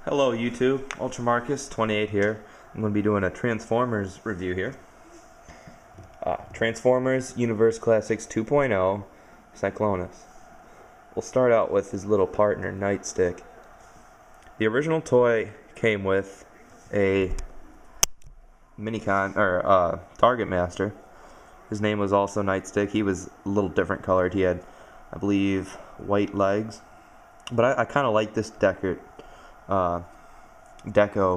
Hello YouTube, UltraMarcus28 here. I'm going to be doing a Transformers review here. Transformers Universe Classics 2.0 Cyclonus. We'll start out with his little partner, Nightstick. The original toy came with a Target Master. His name was also Nightstick. He was a little different colored. He had, I believe, white legs. But I kind of like this deco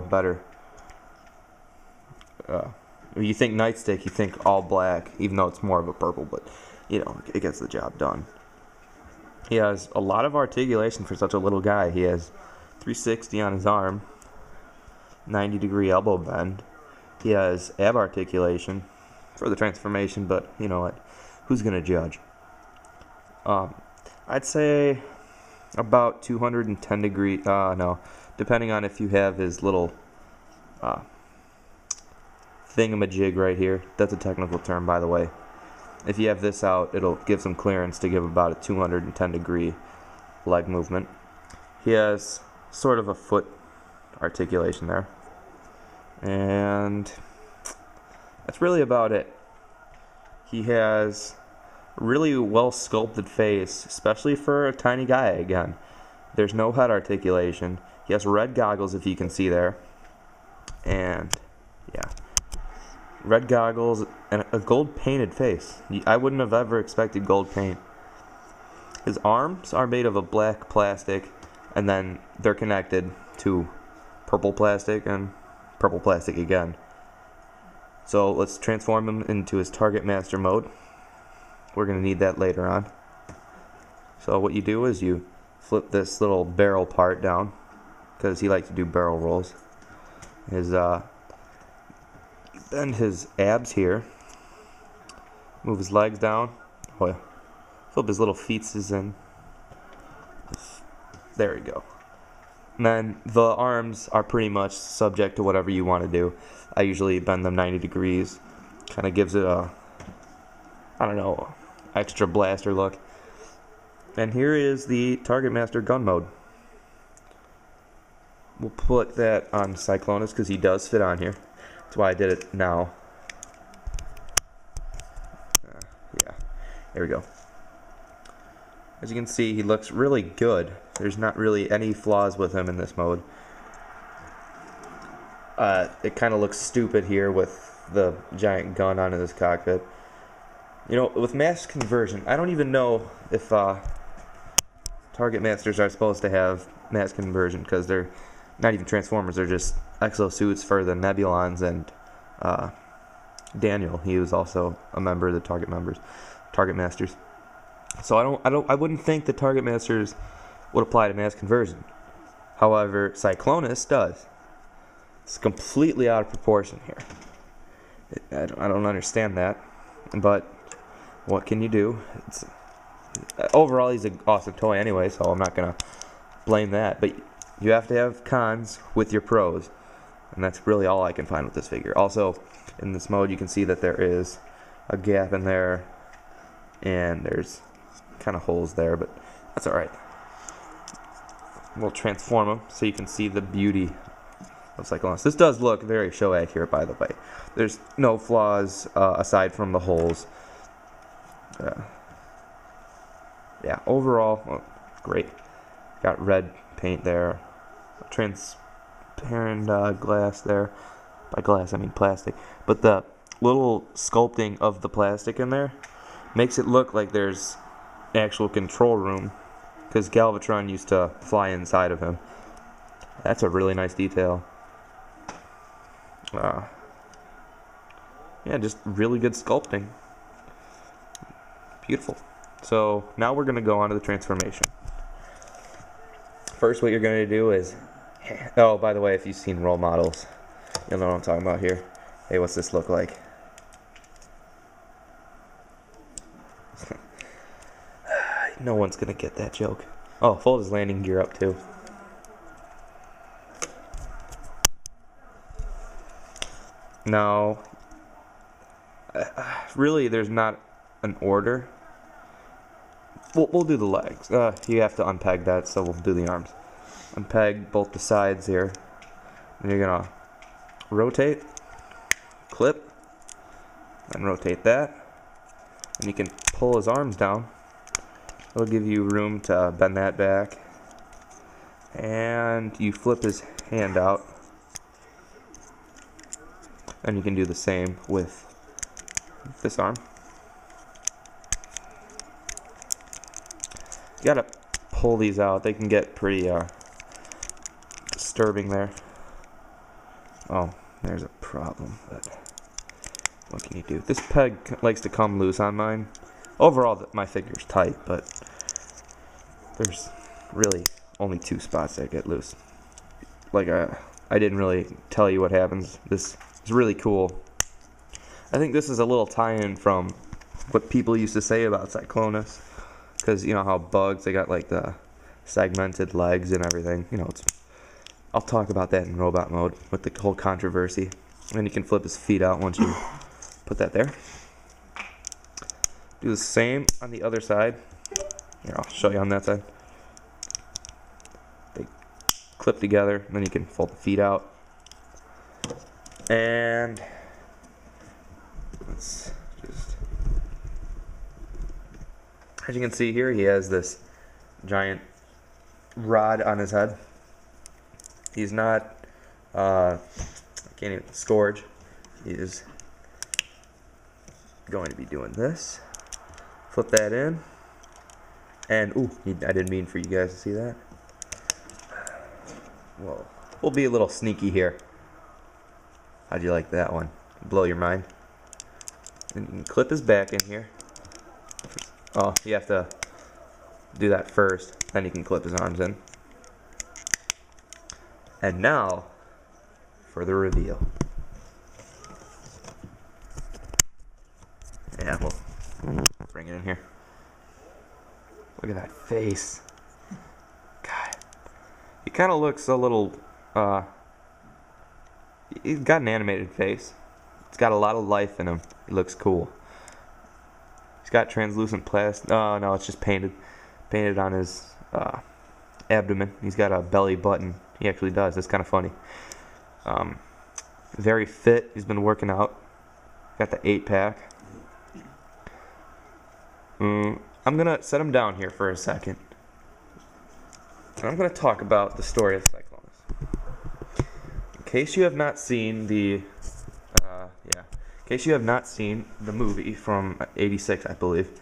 better. When you think Nightstick, you think all black, even though it's more of a purple, but you know, it gets the job done. He has a lot of articulation for such a little guy. He has 360 on his arm, 90-degree elbow bend. He has ab articulation for the transformation, but you know what? Who's gonna judge? I'd say about 210 degree, no, depending on if you have his little thingamajig right here. That's a technical term, by the way. If you have this out, it'll give some clearance to give about a 210 degree leg movement. He has sort of a foot articulation there. And that's really about it. He has really well sculpted face, especially for a tiny guy again. There's no head articulation. He has red goggles, if you can see there. And yeah, red goggles and a gold painted face. I wouldn't have ever expected gold paint. His arms are made of a black plastic, and then they're connected to purple plastic and purple plastic again. So let's transform him into his Target Master mode. We're going to need that later on. So what you do is you flip this little barrel part down, because he likes to do barrel rolls. Bend his abs here. Move his legs down. Oh, yeah. Flip his little feetses in. There we go. And then the arms are pretty much subject to whatever you want to do. I usually bend them 90 degrees. Kind of gives it a, I don't know, extra blaster look. And here is the Target Master gun mode. We'll put that on Cyclonus because he does fit on here. That's why I did it now. Yeah, there we go. As you can see, he looks really good. There's not really any flaws with him in this mode. It kind of looks stupid here with the giant gun on his cockpit. You know, with mass conversion, I don't even know if Target Masters are supposed to have mass conversion, because they're not even Transformers, they're just exosuits for the Nebulons and Daniel. He was also a member of the Target Masters. So I wouldn't think the Target Masters would apply to mass conversion. However, Cyclonus does. It's completely out of proportion here. I don't understand that, but what can you do? Overall, he's an awesome toy anyway, so I'm not gonna blame that. But you have to have cons with your pros, and that's really all I can find with this figure. Also, in this mode, you can see that there is a gap in there, and there's kind of holes there, but that's alright. We'll transform him so you can see the beauty of Cyclonus. This does look very show accurate, by the way. There's no flaws aside from the holes. Yeah, overall, great. Got red paint there, transparent glass there. By glass, I mean plastic. But the little sculpting of the plastic in there makes it look like there's actual control room, because Galvatron used to fly inside of him. That's a really nice detail. Yeah, just really good sculpting. Beautiful. So now we're going to go on to the transformation. First, what you're going to do is, oh, by the way, if you've seen role models, you'll know what I'm talking about here. Hey, what's this look like? No one's going to get that joke. Oh, fold his landing gear up too. Now, really, there's not an order. We'll do the legs. You have to unpeg that, so we'll do the arms. unpeg both the sides here. And you're gonna rotate, clip, and rotate that. And you can pull his arms down. It'll give you room to bend that back. And you flip his hand out. And you can do the same with this arm. You gotta pull these out. They can get pretty disturbing there. Oh, there's a problem, but what can you do? This peg likes to come loose on mine. Overall, my figure's tight, but there's really only 2 spots that get loose. Like, I didn't really tell you what happens. This is really cool. I think this is a little tie-in from what people used to say about Cyclonus. Because, you know how bugs, they got like the segmented legs and everything. You know, I'll talk about that in robot mode with the whole controversy. And you can flip his feet out once you put that there. Do the same on the other side. Here, I'll show you on that side. They clip together, and then you can fold the feet out. And let's just, as you can see here, he has this giant rod on his head. He's not, I can't even, storage. He is going to be doing this. Flip that in. And, ooh, I didn't mean for you guys to see that. Whoa. We'll be a little sneaky here. How'd you like that one? Blow your mind. And you can clip his back in here. Oh, you have to do that first. Then you can clip his arms in. And now, for the reveal. Yeah, we'll bring it in here. Look at that face. God. He kind of looks a little, he's got an animated face. It's got a lot of life in him. He looks cool. He's got translucent plastic. Oh, no, it's just painted. Painted on his abdomen. He's got a belly button. He actually does. It's kind of funny. Very fit. He's been working out. Got the 8-pack. I'm going to set him down here for a second. And I'm going to talk about the story of Cyclonus. In case you have not seen the movie from '86, I believe.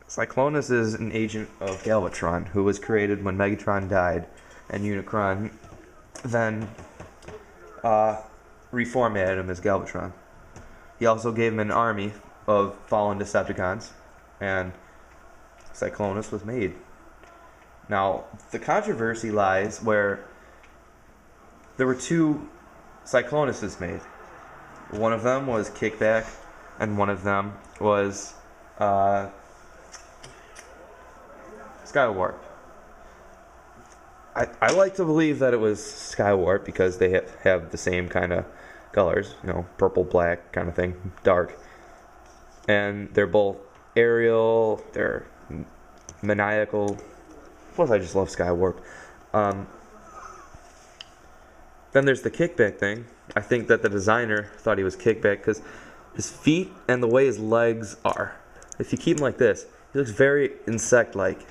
Cyclonus is an agent of Galvatron who was created when Megatron died, and Unicron then reformatted him as Galvatron. He also gave him an army of fallen Decepticons, and Cyclonus was made. Now, the controversy lies where there were 2 Cyclonuses made. One of them was Kickback, and one of them was Skywarp. I like to believe that it was Skywarp because they have the same kind of colors, you know, purple, black kind of thing, dark. And they're both aerial, they're maniacal. Plus, I just love Skywarp. Then there's the Kickback thing. I think that the designer thought he was Kickback because his feet and the way his legs are. If you keep him like this, he looks very insect-like.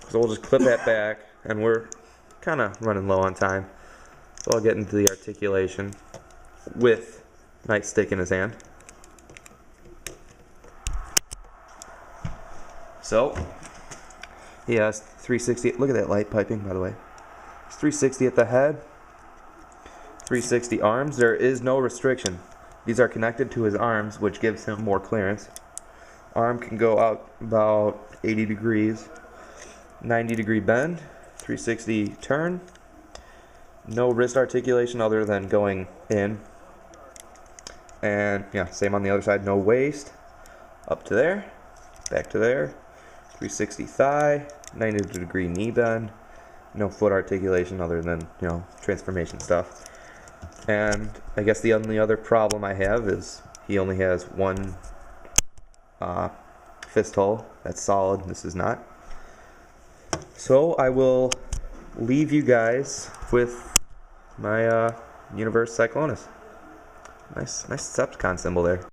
So we'll just clip that back, and we're kind of running low on time. So I'll get into the articulation with Nightstick in his hand. So, he has 360. Look at that light piping, by the way. It's 360 at the head, 360 arms. There is no restriction. These are connected to his arms, which gives him more clearance. Arm can go out about 80 degrees, 90 degree bend, 360 turn. No wrist articulation other than going in. And yeah, same on the other side. No waist. Up to there, back to there. 360 thigh, 90 degree knee bend. No foot articulation other than, you know, transformation stuff. And I guess the only other problem I have is he only has one fist hole. That's solid. This is not. So I will leave you guys with my universe Cyclonus. Nice Decepticon symbol there.